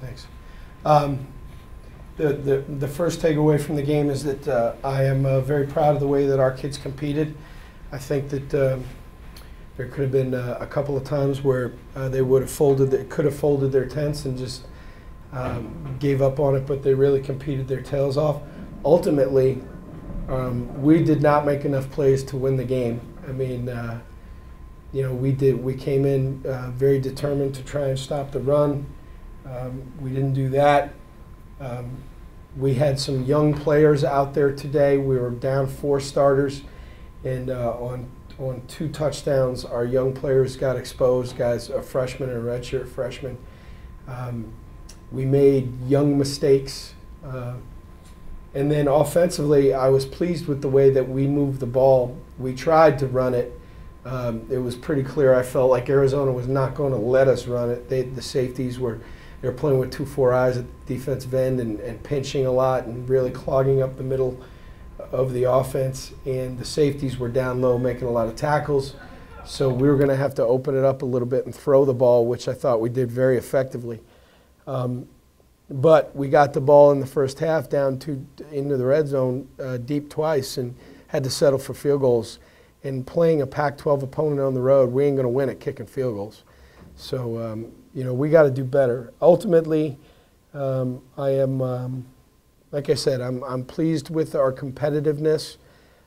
Thanks. The first takeaway from the game is that I am very proud of the way that our kids competed. I think that there could have been a couple of times where they could have folded their tents and just gave up on it, but they really competed their tails off. Ultimately, we did not make enough plays to win the game. I mean, we came in very determined to try and stop the run. We didn't do that. We had some young players out there today. We were down 4 starters, and on 2 touchdowns, our young players got exposed, guys, a freshman and a redshirt freshman. We made young mistakes. And then offensively, I was pleased with the way that we moved the ball. We tried to run it. It was pretty clear. I felt like Arizona was not going to let us run it. The safeties were playing with 2-4 eyes at the defensive end and pinching a lot and really clogging up the middle of the offense. And the safeties were down low making a lot of tackles. So we were going to have to open it up a little bit and throw the ball, which I thought we did very effectively. But we got the ball in the first half down into the red zone deep twice and had to settle for field goals. And playing a Pac-12 opponent on the road, we ain't going to win at kicking field goals. So, we got to do better. Ultimately, I am, like I said, I'm pleased with our competitiveness.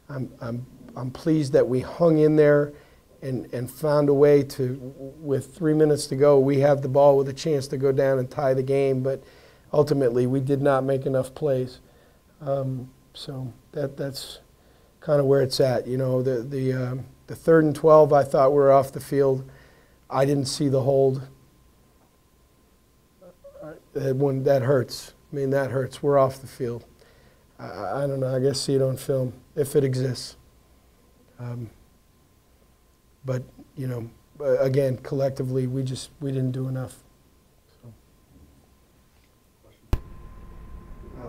I'm pleased that we hung in there and found a way to, with 3 minutes to go, we have the ball with a chance to go down and tie the game. But ultimately, we did not make enough plays. So that's kind of where it's at. The 3rd and 12, I thought we were off the field. I didn't see the hold. That hurts. I mean, that hurts. We're off the field. I don't know. I guess see it on film if it exists. But again, collectively, we didn't do enough. So.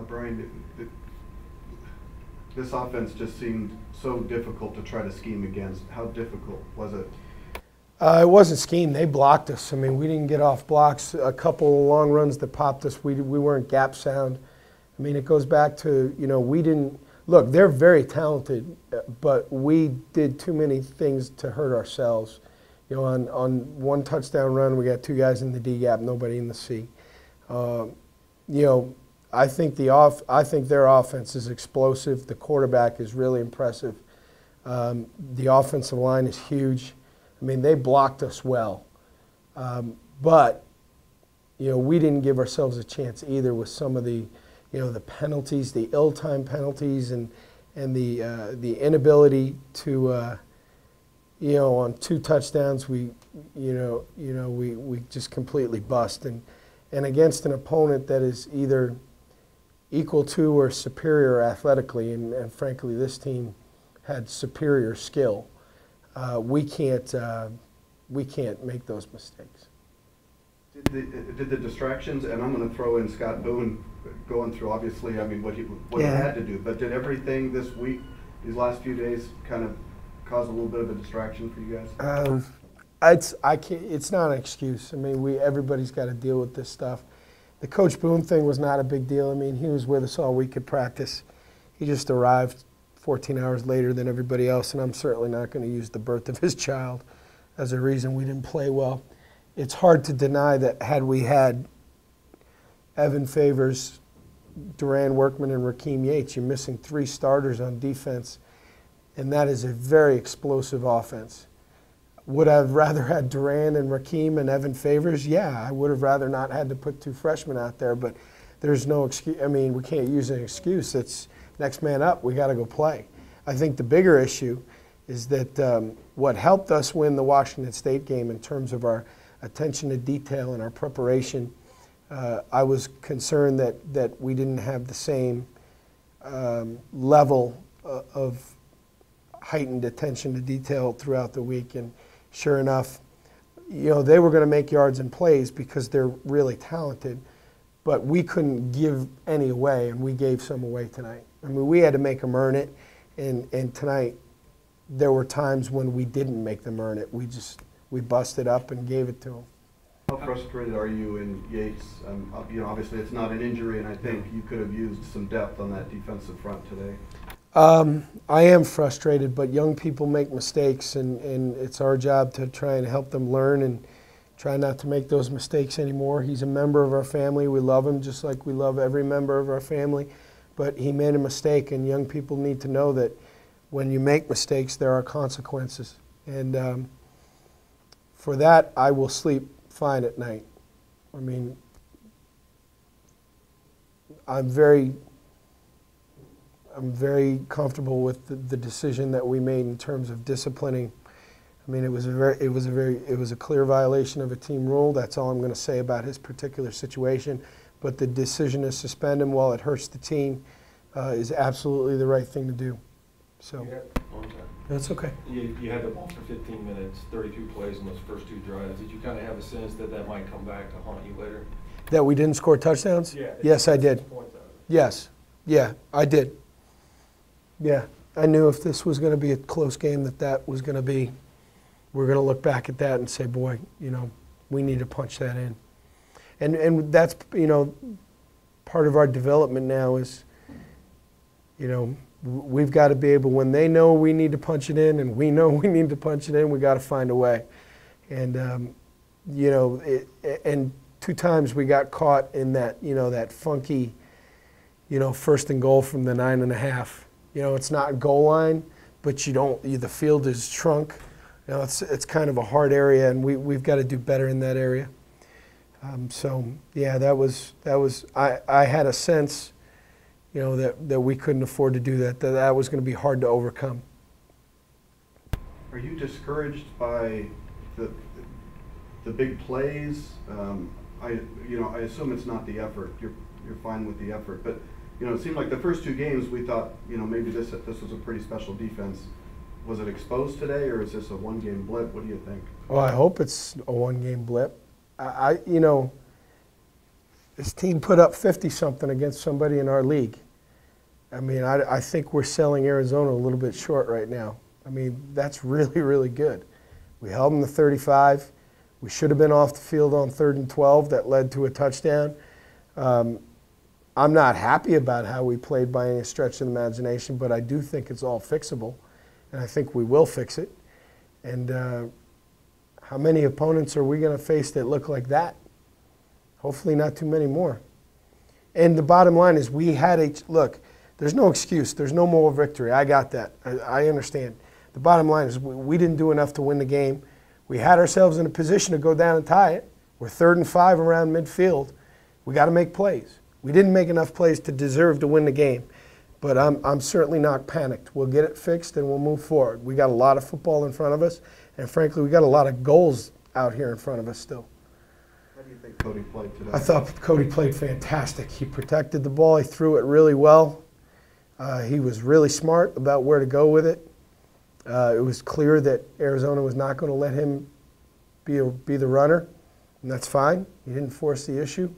Brian, this offense just seemed so difficult to try to scheme against. How difficult was it? It wasn't schemed. They blocked us. I mean, we didn't get off blocks. A couple of long runs that popped us, we weren't gap sound. I mean, it goes back to, we didn't – look, they're very talented, but we did too many things to hurt ourselves. On 1 touchdown run, we got 2 guys in the D gap, nobody in the C. I think their offense is explosive. The quarterback is really impressive. The offensive line is huge. I mean, they blocked us well. But, we didn't give ourselves a chance either with some of the, the penalties, the ill-timed penalties and the inability to, on 2 touchdowns, we just completely bust. And against an opponent that is either equal to or superior athletically, and frankly, this team had superior skill. We can't make those mistakes. Did the distractions, and I'm going to throw in Scott Boone going through, obviously, I mean, what he had to do, but did everything this week, these last few days, kind of cause a little bit of a distraction for you guys? It's not an excuse. I mean, everybody's got to deal with this stuff. The Coach Boone thing was not a big deal. I mean, he was with us all week at practice. He just arrived 14 hours later than everybody else, and I'm certainly not going to use the birth of his child as a reason we didn't play well. It's hard to deny that had we had Evan Favors, Duran Workman, and Rakeem Yates, you're missing 3 starters on defense, and that is a very explosive offense. Would I have rather had Duran and Rakeem and Evan Favors? Yeah, I would have rather not had to put 2 freshmen out there, but there's no excuse. I mean, we can't use an excuse. It's next man up. We got to go play. I think the bigger issue is that what helped us win the Washington State game in terms of our attention to detail and our preparation, I was concerned that we didn't have the same level of heightened attention to detail throughout the week. And sure enough, they were going to make yards and plays because they're really talented, but we couldn't give any away, and we gave some away tonight. I mean, we had to make them earn it, and tonight there were times when we didn't make them earn it. We busted up and gave it to them. How frustrated are you in Yates? You know, obviously it's not an injury, and I think you could have used some depth on that defensive front today. I am frustrated, but young people make mistakes, and it's our job to try and help them learn and try not to make those mistakes anymore. He's a member of our family. We love him just like we love every member of our family, but he made a mistake, and young people need to know that when you make mistakes, there are consequences. And for that, I will sleep fine at night. I mean, I'm very comfortable with the decision that we made in terms of disciplining. I mean, it was a clear violation of a team rule. That's all I'm going to say about his particular situation. But the decision to suspend him while it hurts the team is absolutely the right thing to do. So that's okay. You had the ball for 15 minutes, 32 plays in those first 2 drives. Did you kind of have a sense that that might come back to haunt you later? That we didn't score touchdowns? Yeah. Yes, I did. Yes. Yeah, I did. Yeah, I knew if this was going to be a close game that was going to be, we're going to look back at that and say, boy, you know, we need to punch that in. And that's, you know, part of our development now is, you know, we've got to be able, when they know we need to punch it in and we know we need to punch it in, we got to find a way. And, you know, and 2 times we got caught in that, you know, that funky, you know, 1st and goal from the 9.5. You know, it's not goal line, but you don't. The field is shrunk. You know, it's kind of a hard area, and we've got to do better in that area. So yeah, that was. I had a sense, you know, that we couldn't afford to do that. That was going to be hard to overcome. Are you discouraged by the big plays? I assume it's not the effort. You're fine with the effort, but. You know, it seemed like the first 2 games we thought, you know, maybe this was a pretty special defense. Was it exposed today, or is this a 1-game blip? What do you think? Well, I hope it's a 1-game blip. You know, this team put up 50-something against somebody in our league. I mean, I think we're selling Arizona a little bit short right now. I mean, that's really, really good. We held them to 35. We should have been off the field on 3rd and 12. That led to a touchdown. I'm not happy about how we played by any stretch of the imagination, but I do think it's all fixable, and I think we will fix it. And how many opponents are we going to face that look like that? Hopefully not too many more. And the bottom line is we had look, there's no excuse. There's no moral victory. I got that. I understand. The bottom line is we didn't do enough to win the game. We had ourselves in a position to go down and tie it. We're 3rd and 5 around midfield. We got to make plays. We didn't make enough plays to deserve to win the game, but I'm certainly not panicked. We'll get it fixed and we'll move forward. We got a lot of football in front of us, and frankly, we got a lot of goals out here in front of us still. How do you think Cody played today? I thought Cody played fantastic. He protected the ball. He threw it really well. He was really smart about where to go with it. It was clear that Arizona was not going to let him be the runner, and that's fine. He didn't force the issue.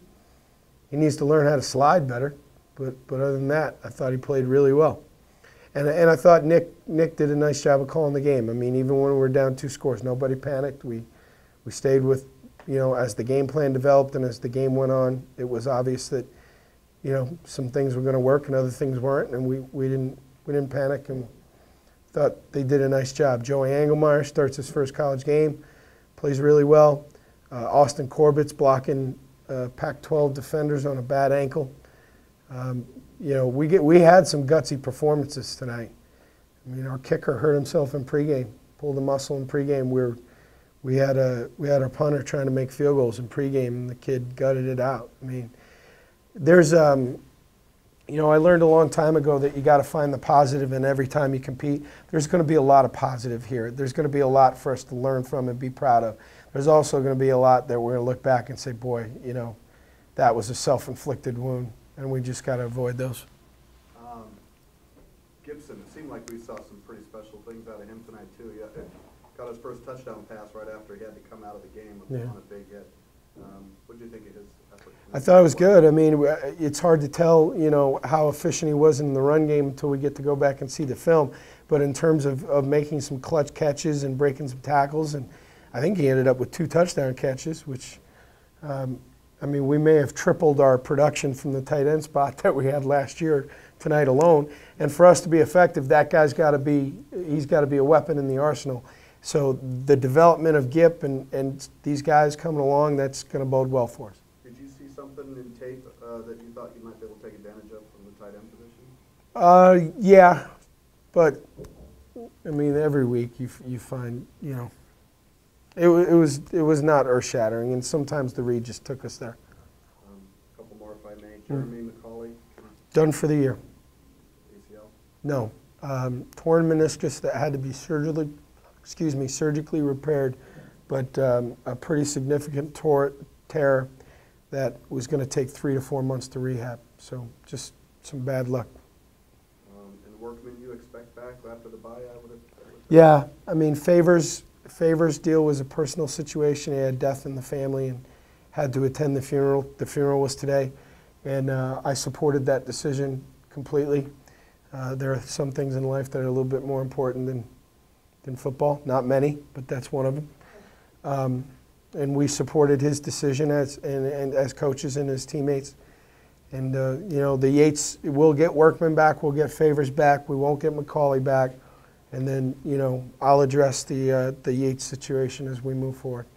He needs to learn how to slide better, but other than that, I thought he played really well. And I thought Nick did a nice job of calling the game. I mean, even when we were down 2 scores, nobody panicked. We stayed with, you know, as the game plan developed and as the game went on, it was obvious that, you know, some things were going to work and other things weren't, and we didn't panic, and thought they did a nice job. Joey Engelmeyer starts his first college game, plays really well. Austin Corbett's blocking Pac-12 defenders on a bad ankle. You know, we had some gutsy performances tonight. I mean, our kicker hurt himself in pregame, pulled a muscle in pregame. We had our punter trying to make field goals in pregame, and the kid gutted it out. I mean, there's you know, I learned a long time ago that you got to find the positive in every time you compete. There's going to be a lot of positive here. There's going to be a lot for us to learn from and be proud of. There's also going to be a lot that we're going to look back and say, boy, you know, that was a self-inflicted wound, and we just got to avoid those. Gibson, it seemed like we saw some pretty special things out of him tonight, too. He got his first touchdown pass right after he had to come out of the game on a big hit. What did you think of his effort? I thought it was good. I mean, it's hard to tell, you know, how efficient he was in the run game until we get to go back and see the film. But in terms of making some clutch catches and breaking some tackles, and I think he ended up with 2 touchdown catches, which I mean, we may have tripled our production from the tight end spot that we had last year tonight alone. And for us to be effective, that guy's got to be, he's got to be a weapon in the arsenal. So the development of Gip and these guys coming along, that's going to bode well for us. Did you see something in tape that you thought you might be able to take advantage of from the tight end position? Yeah, but I mean, every week you find, you know, it was not earth-shattering, and sometimes the read just took us there. A couple more, if I may. Jeremy McCauley. Done for the year. ACL? No. Torn meniscus that had to be surgically repaired, but a pretty significant tear that was going to take 3 to 4 months to rehab. So just some bad luck. And Workman, you expect back after the bye? Yeah, I mean, Favors' deal was a personal situation. He had death in the family and had to attend the funeral. The funeral was today, and I supported that decision completely. There are some things in life that are a little bit more important than football. Not many, but that's one of them. And we supported his decision as coaches and as teammates. And you know, the Yates, we'll get Workman back, we'll get Favors back, we won't get McCauley back. And then, you know, I'll address the Yates situation as we move forward.